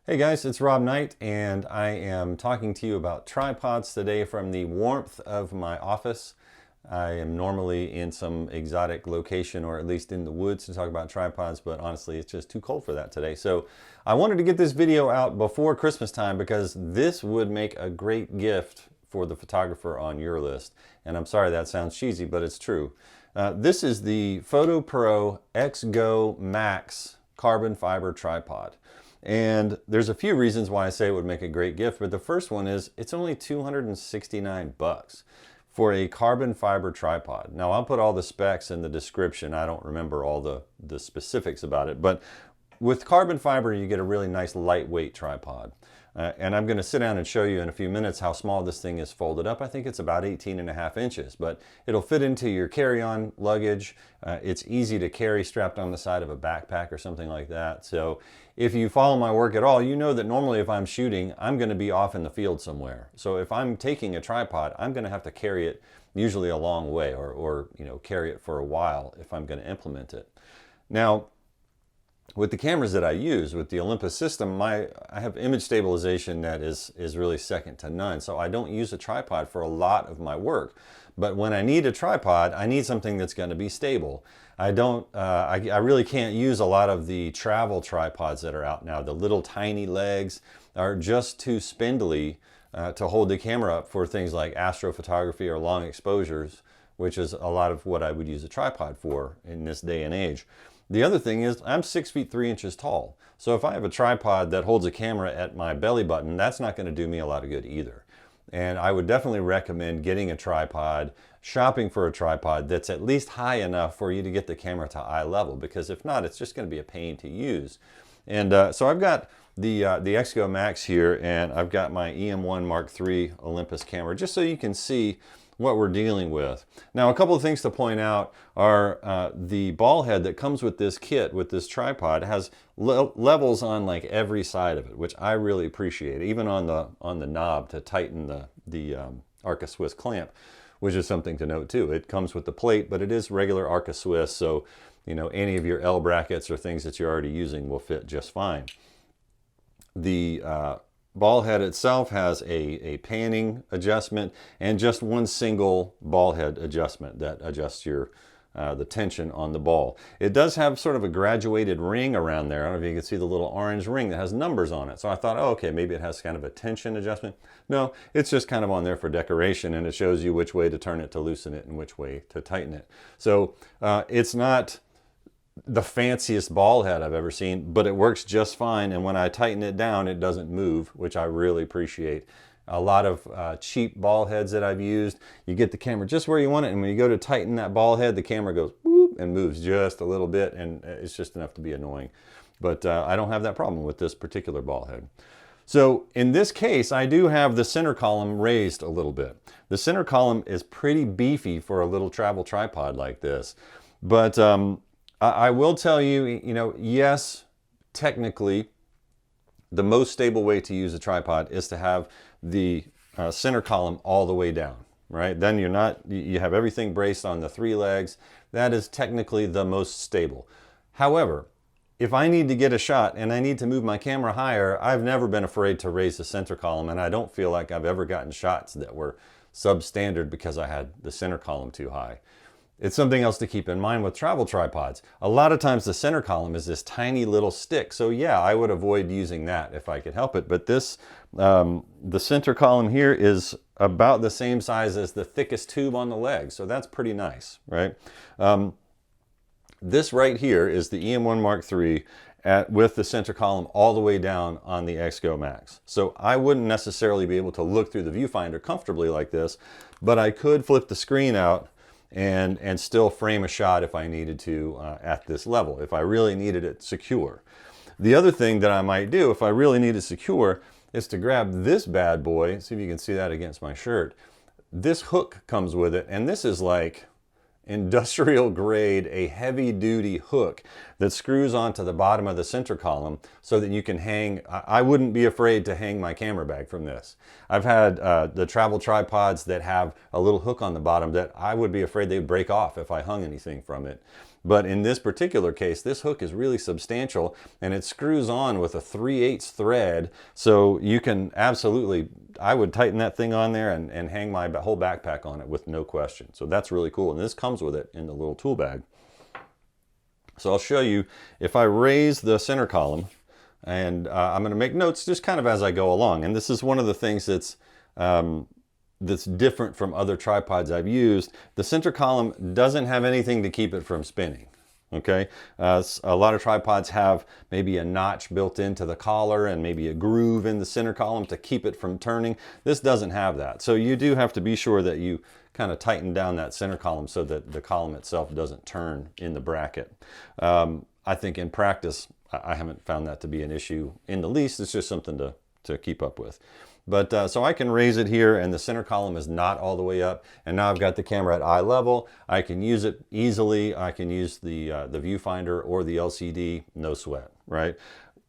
Hey guys, it's Rob Knight, and I am talking to you about tripods today from the warmth of my office. I am normally in some exotic location, or at least in the woods, to talk about tripods, but honestly it's just too cold for that today. So I wanted to get this video out before Christmas time because this would make a great gift for the photographer on your list. And I'm sorry that sounds cheesy, but it's true. This is the FOTOPRO X-go Max carbon fiber tripod. And there's a few reasons why I say it would make a great gift, but the first one is it's only 269 bucks for a carbon fiber tripod. Now I'll put all the specs in the description. I don't remember all the specifics about it, but with carbon fiber you get a really nice lightweight tripod. And I'm going to sit down and show you in a few minutes how small this thing is folded up. I think it's about 18.5 inches, but it'll fit into your carry-on luggage. It's easy to carry strapped on the side of a backpack or something like that. So if you follow my work at all, you know that normally if I'm shooting, I'm going to be off in the field somewhere. So if I'm taking a tripod, I'm going to have to carry it usually a long way, or carry it for a while if I'm going to implement it. Now, with the cameras that I use, with the Olympus system, I have image stabilization that is really second to none. So I don't use a tripod for a lot of my work. But when I need a tripod, I need something that's going to be stable. I really can't use a lot of the travel tripods that are out now. The little tiny legs are just too spindly to hold the camera up for things like astrophotography or long exposures, which is a lot of what I would use a tripod for in this day and age. The other thing is I'm 6 feet 3 inches tall. So if I have a tripod that holds a camera at my belly button, that's not going to do me a lot of good either. And I would definitely recommend getting a tripod, shopping for a tripod that's at least high enough for you to get the camera to eye level, because if not, it's just going to be a pain to use. And so I've got the X-go Max here, and I've got my EM1 Mark III Olympus camera, just so you can see what we're dealing with. Now, a couple of things to point out are the ball head that comes with this kit, with this tripod, has levels on like every side of it, which I really appreciate, even on the knob to tighten the Arca Swiss clamp, which is something to note too. It comes with the plate, but it is regular Arca Swiss, so any of your L brackets or things that you're already using will fit just fine. The ball head itself has a panning adjustment and just one single ball head adjustment that adjusts the tension on the ball. It does have sort of a graduated ring around there. I don't know if you can see the little orange ring that has numbers on it. So I thought, oh, okay, maybe it has kind of a tension adjustment. No, it's just kind of on there for decoration, and it shows you which way to turn it to loosen it and which way to tighten it. So it's not the fanciest ball head I've ever seen, but it works just fine, and when I tighten it down it doesn't move, which I really appreciate. A lot of cheap ball heads that I've used, you get the camera just where you want it, and when you go to tighten that ball head, the camera goes whoop and moves just a little bit, and it's just enough to be annoying. But I don't have that problem with this particular ball head. So in this case, I do have the center column raised a little bit. The center column is pretty beefy for a little travel tripod like this, but I will tell you, yes, technically, the most stable way to use a tripod is to have the center column all the way down, right? Then you have everything braced on the three legs. That is technically the most stable. However, if I need to get a shot and I need to move my camera higher, I've never been afraid to raise the center column, and I don't feel like I've ever gotten shots that were substandard because I had the center column too high. It's something else to keep in mind with travel tripods. A lot of times the center column is this tiny little stick. So yeah, I would avoid using that if I could help it. But this, the center column here is about the same size as the thickest tube on the leg. So that's pretty nice, right? This right here is the EM1 Mark III with the center column all the way down on the X-go Max. So I wouldn't necessarily be able to look through the viewfinder comfortably like this, but I could flip the screen out and still frame a shot if I needed to at this level, if I really needed it secure. The other thing that I might do if I really need it secure is to grab this bad boy. See if you can see that against my shirt. This hook comes with it, and this is like industrial grade, a heavy duty hook that screws onto the bottom of the center column so that you can hang. I wouldn't be afraid to hang my camera bag from this. I've had the travel tripods that have a little hook on the bottom that I would be afraid they'd break off if I hung anything from it. But in this particular case, this hook is really substantial and it screws on with a 3/8 thread. So you can absolutely, I would tighten that thing on there and hang my whole backpack on it with no question. So that's really cool. And this comes with it in the little tool bag. So I'll show you, if I raise the center column, and I'm going to make notes just kind of as I go along. And this is one of the things that's different from other tripods I've used. The center column doesn't have anything to keep it from spinning. Okay, a lot of tripods have maybe a notch built into the collar and maybe a groove in the center column to keep it from turning. This doesn't have that. So you do have to be sure that you kind of tighten down that center column so that the column itself doesn't turn in the bracket. I think in practice, I haven't found that to be an issue in the least. It's just something to keep up with. But so I can raise it here and the center column is not all the way up. And now I've got the camera at eye level. I can use it easily. I can use the viewfinder or the LCD, no sweat, right?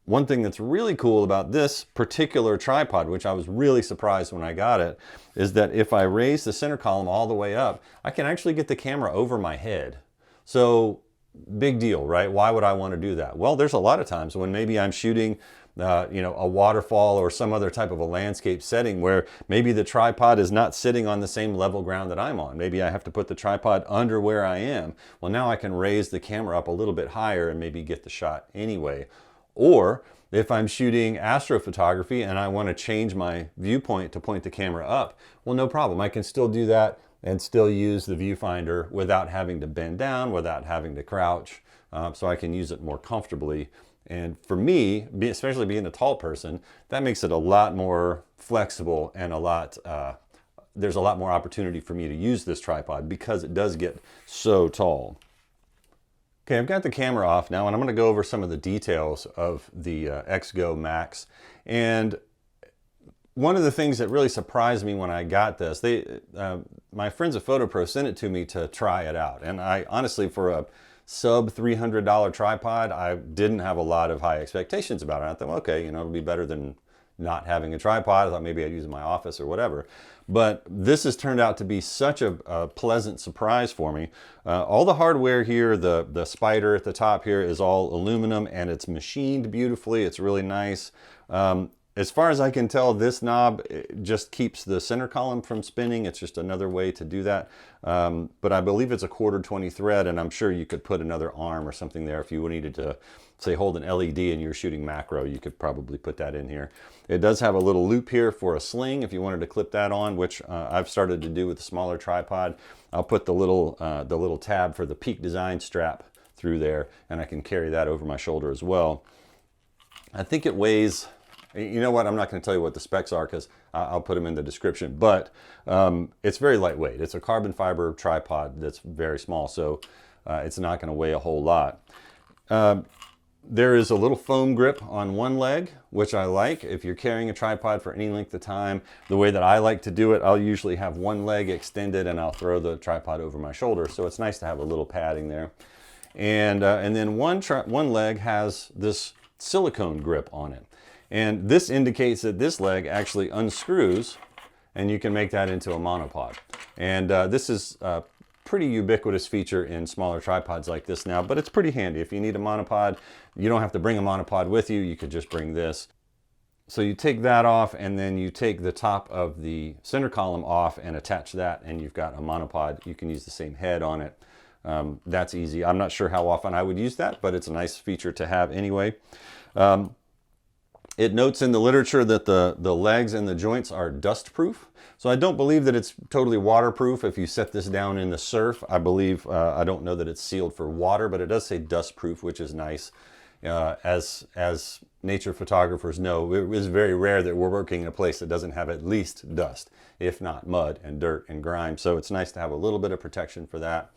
One thing that's really cool about this particular tripod, which I was really surprised when I got it, is that if I raise the center column all the way up, I can actually get the camera over my head. So big deal, right? Why would I want to do that? Well, there's a lot of times when maybe I'm shooting a waterfall or some other type of a landscape setting where maybe the tripod is not sitting on the same level ground that I'm on. Maybe I have to put the tripod under where I am. Well, now I can raise the camera up a little bit higher and maybe get the shot anyway. Or if I'm shooting astrophotography and I want to change my viewpoint to point the camera up, well, no problem. I can still do that and still use the viewfinder without having to bend down, without having to crouch. So I can use it more comfortably. And for me, especially being a tall person, that makes it a lot more flexible and there's a lot more opportunity for me to use this tripod because it does get so tall. Okay, I've got the camera off now and I'm going to go over some of the details of the X-go Max. And one of the things that really surprised me when I got this, my friends at FOTOPRO sent it to me to try it out. And I honestly, for a sub $300 tripod, I didn't have a lot of high expectations about it. I thought, okay, it'll be better than not having a tripod. I thought maybe I'd use it in my office or whatever. But this has turned out to be such a pleasant surprise for me. All the hardware here, the spider at the top here is all aluminum and it's machined beautifully. It's really nice. As far as I can tell, this knob just keeps the center column from spinning. It's just another way to do that. But I believe it's a 1/4 thread, and I'm sure you could put another arm or something there if you needed to, say, hold an LED and you're shooting macro. You could probably put that in here. It does have a little loop here for a sling if you wanted to clip that on, which I've started to do with the smaller tripod. I'll put the little tab for the Peak Design strap through there, and I can carry that over my shoulder as well. I think it weighs... You know what, I'm not going to tell you what the specs are because I'll put them in the description, but it's very lightweight. It's a carbon fiber tripod that's very small, so it's not going to weigh a whole lot. There is a little foam grip on one leg, which I like. If you're carrying a tripod for any length of time, the way that I like to do it, I'll usually have one leg extended and I'll throw the tripod over my shoulder, so it's nice to have a little padding there. And then one leg has this silicone grip on it. And this indicates that this leg actually unscrews and you can make that into a monopod. And this is a pretty ubiquitous feature in smaller tripods like this now, but it's pretty handy. If you need a monopod, you don't have to bring a monopod with you. You could just bring this. So you take that off and then you take the top of the center column off and attach that and you've got a monopod. You can use the same head on it. That's easy. I'm not sure how often I would use that, but it's a nice feature to have anyway. It notes in the literature that the legs and the joints are dust proof. So I don't believe that it's totally waterproof if you set this down in the surf. I believe, I don't know that it's sealed for water, but it does say dust proof, which is nice. As nature photographers know, it is very rare that we're working in a place that doesn't have at least dust, if not mud and dirt and grime. So it's nice to have a little bit of protection for that.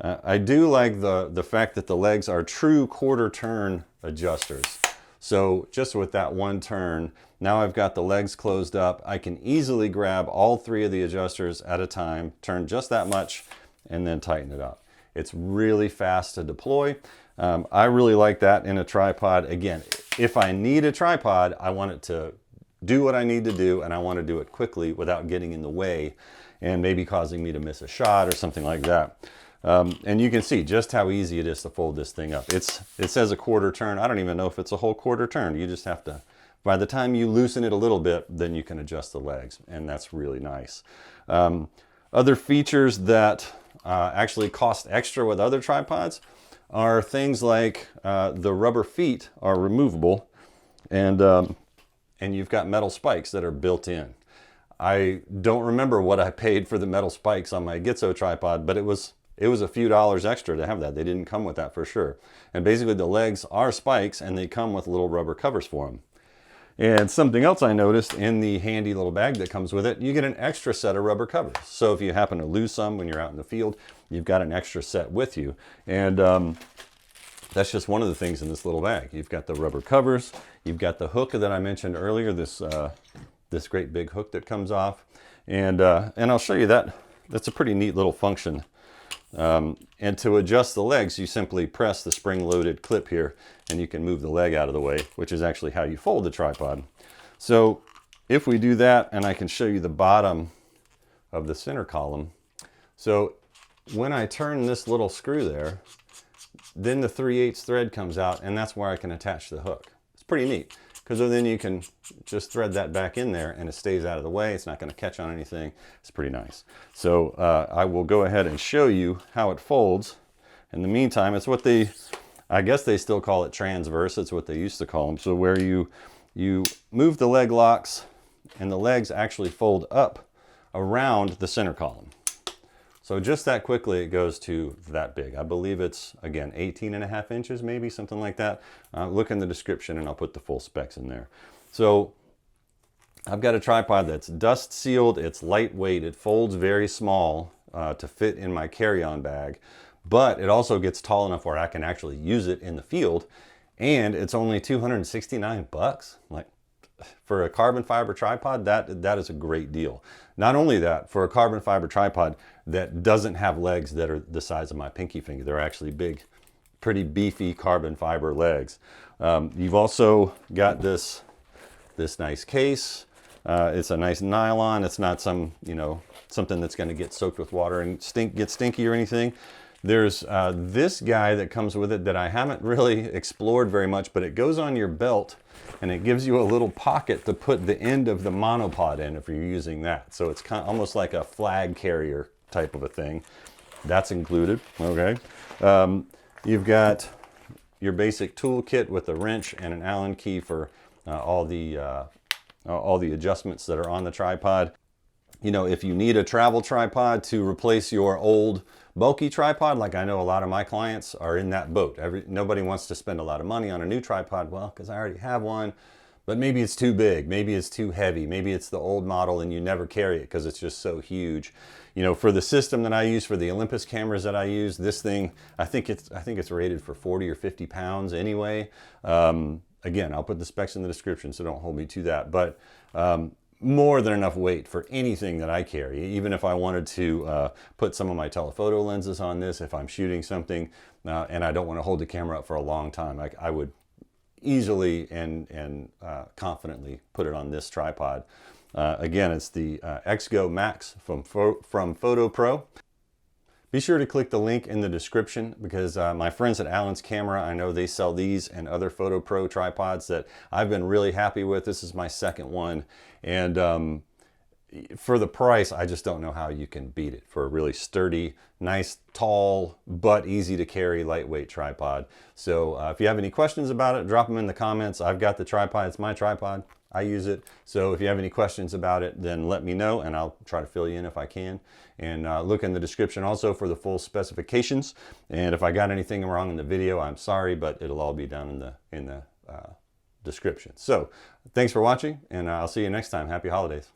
I do like the fact that the legs are true 1/4 turn adjusters. So just with that one turn, now I've got the legs closed up. I can easily grab all 3 of the adjusters at a time, turn just that much, and then tighten it up. It's really fast to deploy. I really like that in a tripod. Again, if I need a tripod, I want it to do what I need to do, and I want to do it quickly without getting in the way and maybe causing me to miss a shot or something like that. And you can see just how easy it is to fold this thing up. It says a quarter turn. I don't even know if it's a whole quarter turn. You just have to, by the time you loosen it a little bit, then you can adjust the legs, and that's really nice. Other features that actually cost extra with other tripods are things like the rubber feet are removable, and you've got metal spikes that are built in. I don't remember what I paid for the metal spikes on my Gitzo tripod, but it was a few dollars extra to have that. They didn't come with that for sure. And basically the legs are spikes, and they come with little rubber covers for them. And something else I noticed in the handy little bag that comes with it, you get an extra set of rubber covers. So if you happen to lose some when you're out in the field, you've got an extra set with you. And that's just one of the things in this little bag. You've got the rubber covers, you've got the hook that I mentioned earlier, this great big hook that comes off. And I'll show you that. That's a pretty neat little function. And to adjust the legs, you simply press the spring-loaded clip here, and you can move the leg out of the way, which is actually how you fold the tripod. So if we do that, and I can show you the bottom of the center column. So when I turn this little screw there, then the 3/8 thread comes out, and that's where I can attach the hook. It's pretty neat, because then you can just thread that back in there and it stays out of the way. It's not going to catch on anything. It's pretty nice. So I will go ahead and show you how it folds. In the meantime, it's what I guess they still call it transverse. It's what they used to call them. So where you move the leg locks, and the legs actually fold up around the center column. So just that quickly, it goes to that big. I believe it's, again, 18.5 inches, maybe, something like that. Look in the description and I'll put the full specs in there. So I've got a tripod that's dust sealed, it's lightweight, it folds very small to fit in my carry-on bag, but it also gets tall enough where I can actually use it in the field, and it's only 269 bucks. Like, for a carbon fiber tripod, that is a great deal. Not only that, for a carbon fiber tripod that doesn't have legs that are the size of my pinky finger, they're actually big, pretty beefy carbon fiber legs. You've also got this nice case. It's a nice nylon. It's not some, something that's going to get soaked with water and get stinky or anything. There's this guy that comes with it that I haven't really explored very much, but it goes on your belt, and it gives you a little pocket to put the end of the monopod in if you're using that. So it's kind of almost like a flag carrier type of a thing. That's included. Okay. You've got your basic tool kit with a wrench and an Allen key for all the adjustments that are on the tripod. If you need a travel tripod to replace your old bulky tripod, like I know a lot of my clients are in that boat. Nobody wants to spend a lot of money on a new tripod, well, because I already have one, but maybe it's too big, maybe it's too heavy, maybe it's the old model and you never carry it because it's just so huge. For the system that I use, for the Olympus cameras that I use, this thing, I think it's rated for 40 or 50 pounds anyway. Again, I'll put the specs in the description, so don't hold me to that, but more than enough weight for anything that I carry. Even if I wanted to put some of my telephoto lenses on this, if I'm shooting something and I don't want to hold the camera up for a long time, I would easily and confidently put it on this tripod. Again, it's the X-go Max from FOTOPRO. Be sure to click the link in the description, because my friends at Allen's Camera, I know they sell these and other FOTOPRO tripods that I've been really happy with. This is my second one, and for the price, I just don't know how you can beat it for a really sturdy, nice, tall, but easy to carry, lightweight tripod. So if you have any questions about it, drop them in the comments. I've got the tripod. It's my tripod. I use it. So if you have any questions about it, then let me know and I'll try to fill you in if I can. And look in the description also for the full specifications. And if I got anything wrong in the video, I'm sorry, but it'll all be down in the description. So thanks for watching, and I'll see you next time. Happy holidays.